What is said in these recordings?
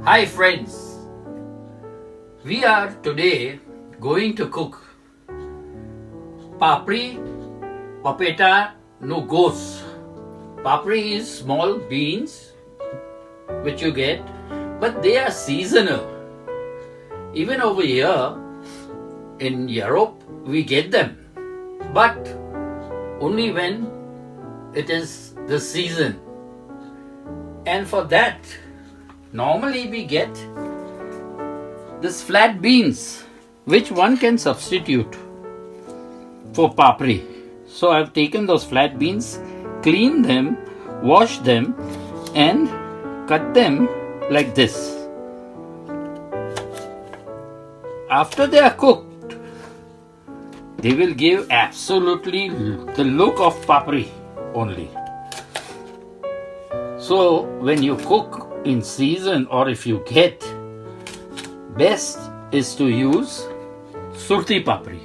Hi friends, we are today going to cook Papri Papeta no Gosht. Papri is small beans which you get, but they are seasonal. Even over here in Europe we get them, but only when it is the season. And for that, normally we get this flat beans, which one can substitute for papri. So I've taken those flat beans, cleaned them, washed them, and cut them like this. After they are cooked, they will give absolutely the look of papri only. So when you cook in season, or if you get, best is to use surti papri,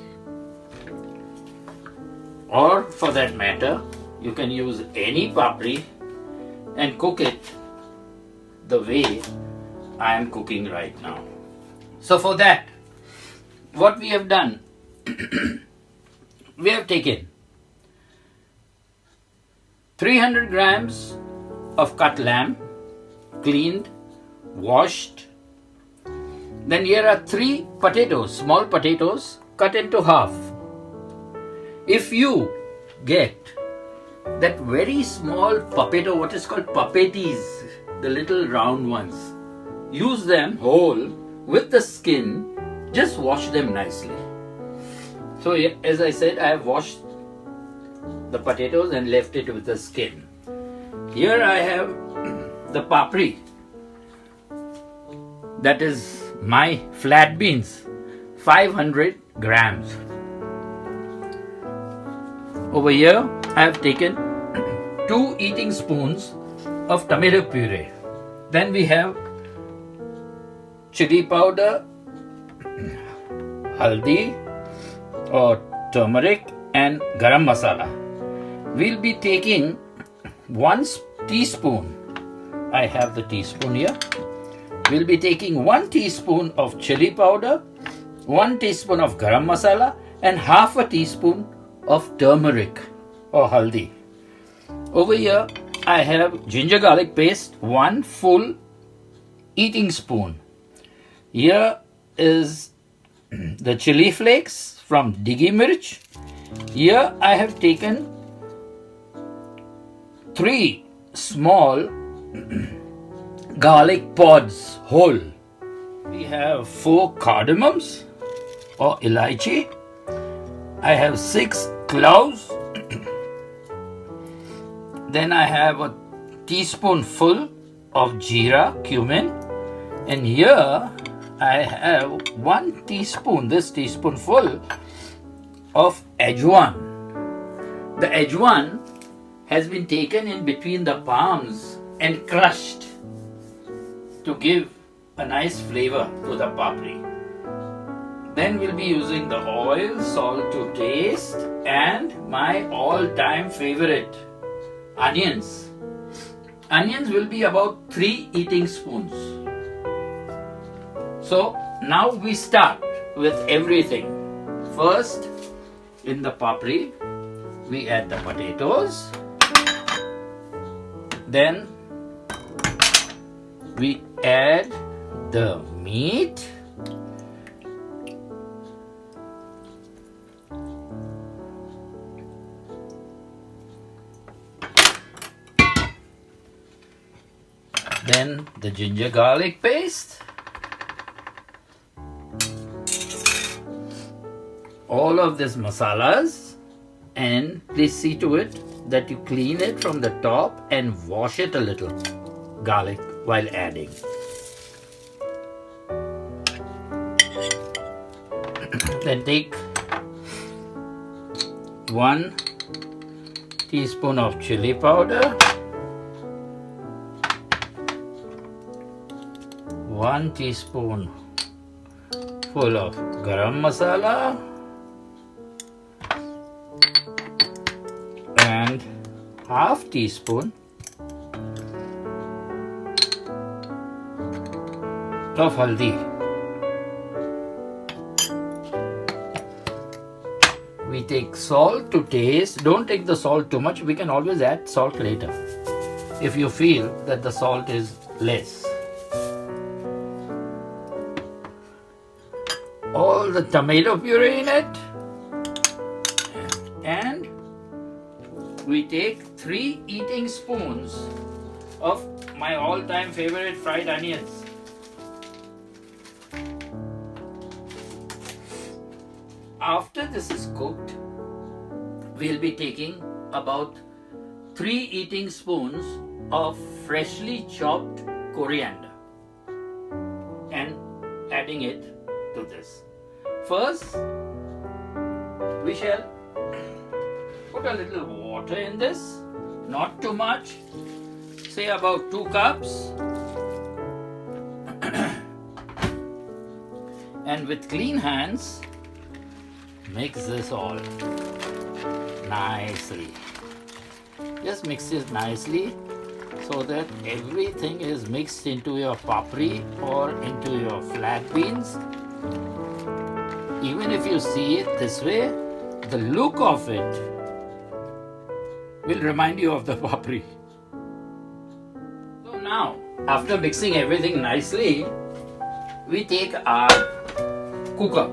or for that matter you can use any papri and cook it the way I am cooking right now. So for that, what we have done, we have taken 300 grams of cut lamb, cleaned, washed. Then here are 3 potatoes, small potatoes, cut into half. If you get that very small potato, what is called papetis, the little round ones, use them whole with the skin, just wash them nicely. So as I said, I have washed the potatoes and left it with the skin. Here I have the papri, that is my flat beans, 500 grams. Over here I have taken 2 eating spoons of tomato puree. Then we have chili powder, haldi or turmeric, and garam masala. We'll be taking 1 teaspoon. I have the teaspoon here. We'll be taking 1 teaspoon of chili powder, 1 teaspoon of garam masala, and half a teaspoon of turmeric or haldi. Over here I have ginger garlic paste, 1 full eating spoon. Here is the chili flakes from Deggi Mirch. Here I have taken 3 small garlic pods whole. We have 4 cardamoms or elaichi. I have 6 cloves. Then I have a teaspoonful of jeera, cumin. And here I have 1 teaspoon, this teaspoonful of ajwain. The ajwain has been taken in between the palms and crushed to give a nice flavor to the papri. Then we'll be using the oil, salt to taste, and my all-time favorite, onions. Onions will be about 3 eating spoons. So now we start with everything. First, in the papri, we add the potatoes. Then we add the meat. Then the ginger garlic paste. All of these masalas, and please see to it that you clean it from the top and wash it a little, garlic, while adding. Then take 1 teaspoon of chili powder, 1 teaspoon full of garam masala, and ½ teaspoon of haldi. We take salt to taste. Don't take the salt too much. We can always add salt later if you feel that the salt is less. All the tomato puree in it, and we take 3 eating spoons of my all-time favorite fried onions. After this is cooked, we'll be taking about 3 eating spoons of freshly chopped coriander and adding it to this. First, we shall put a little water in this, not too much, say about 2 cups. And with clean hands, mix this all nicely. Just mix it nicely so that everything is mixed into your papri or into your flat beans. Even if you see it this way, the look of it will remind you of the papri. So now, after mixing everything nicely, we take our cooker.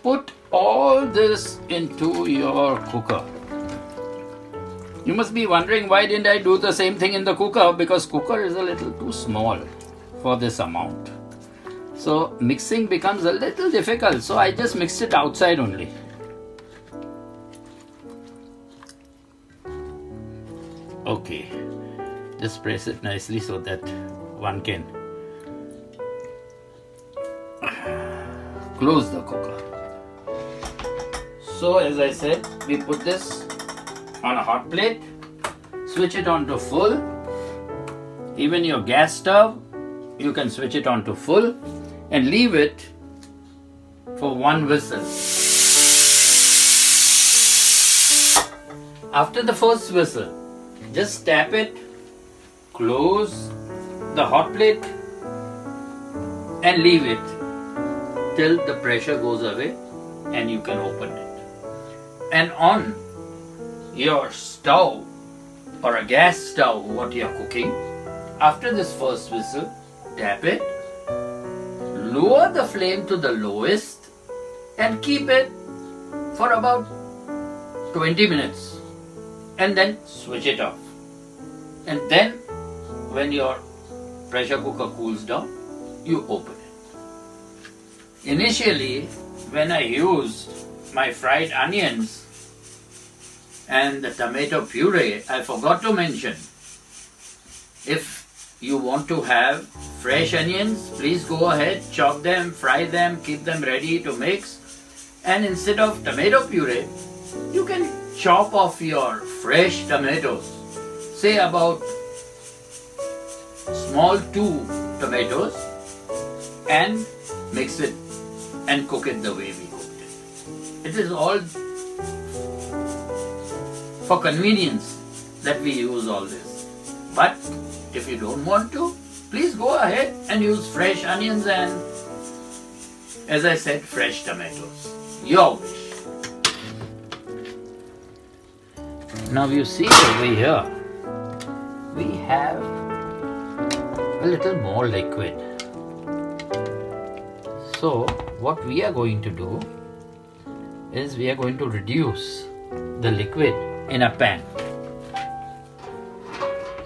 Put all this into your cooker. You must be wondering, why didn't I do the same thing in the cooker? Because cooker is a little too small for this amount. So mixing becomes a little difficult. So I just mixed it outside only. Okay. Just press it nicely so that one can close the cooker. So as I said, we put this on a hot plate, switch it on to full. Even your gas stove, you can switch it on to full and leave it for 1 whistle. After the first whistle, just tap it, close the hot plate and leave it till the pressure goes away and you can open it. And on your stove or a gas stove, what you are cooking, after this first whistle, tap it, lower the flame to the lowest and keep it for about 20 minutes and then switch it off. And then when your pressure cooker cools down, you open it. Initially, when I used my fried onions and the tomato puree, I forgot to mention, if you want to have fresh onions, please go ahead, chop them, fry them, keep them ready to mix. And instead of tomato puree, you can chop off your fresh tomatoes, say about small 2 tomatoes, and mix it and cook it the way we cooked it. It is all for convenience that we use all this. But if you don't want to, please go ahead and use fresh onions and, as I said, fresh tomatoes. Your wish. Now you see over here, we have a little more liquid. So what we are going to do is we are going to reduce the liquid in a pan.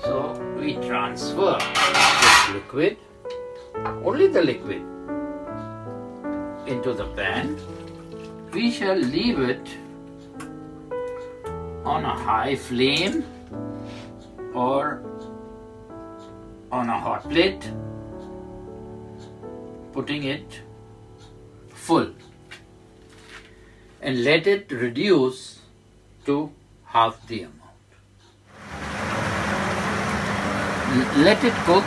So we transfer this liquid, only the liquid, into the pan. We shall leave it on a high flame or on a hot plate, putting it full, and let it reduce to half the amount. Let it cook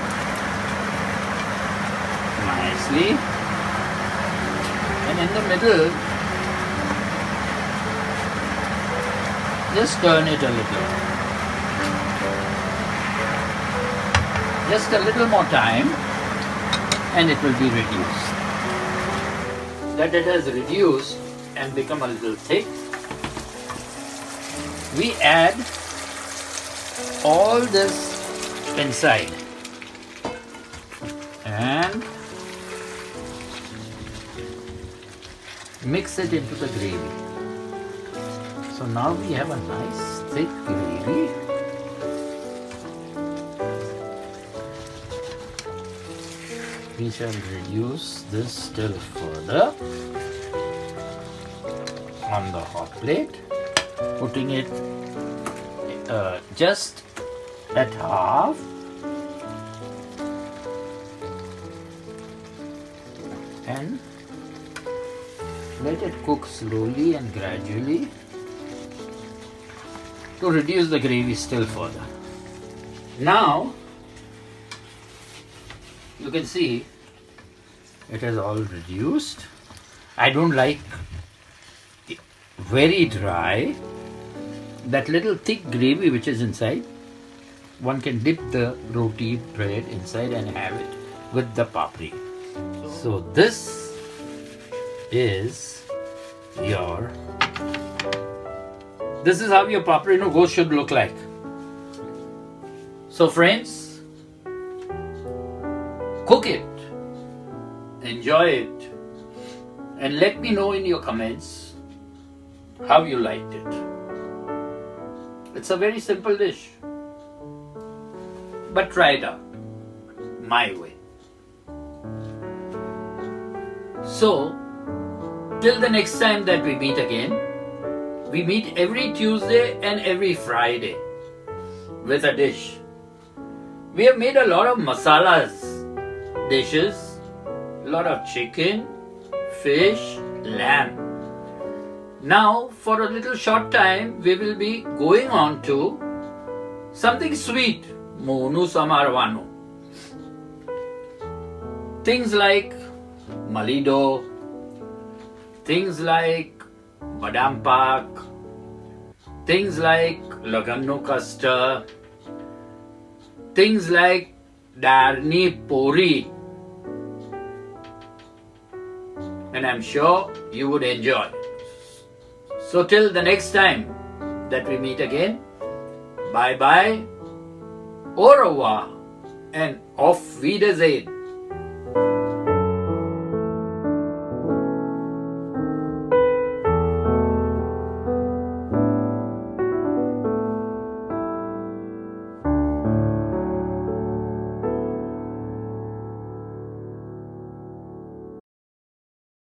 nicely, and in the middle, just turn it a little. Just a little more time, and it will be reduced. That it has reduced and become a little thick, we add all this inside and mix it into the gravy. So now we have a nice thick gravy. We shall reduce this still further on the hot plate, putting it just at half. And let it cook slowly and gradually to reduce the gravy still further. Now you can see it is all reduced. I don't like it very dry. That little thick gravy which is inside, one can dip the roti bread inside and have it with the papri. So this is how your papri no gosht should look like. So friends, cook it, enjoy it, and let me know in your comments how you liked it. It's a very simple dish, but try it out my way. So, till the next time that we meet again, we meet every Tuesday and every Friday with a dish. We have made a lot of masalas dishes, a lot of chicken, fish, lamb. Now, for a little short time, we will be going on to something sweet, Monu Samarvano. Things like Malido, things like Badam Pak, things like Laganno custard, things like Darni Puri. And I'm sure you would enjoy it. So till the next time that we meet again, bye bye, au revoir, and auf Wiedersehen.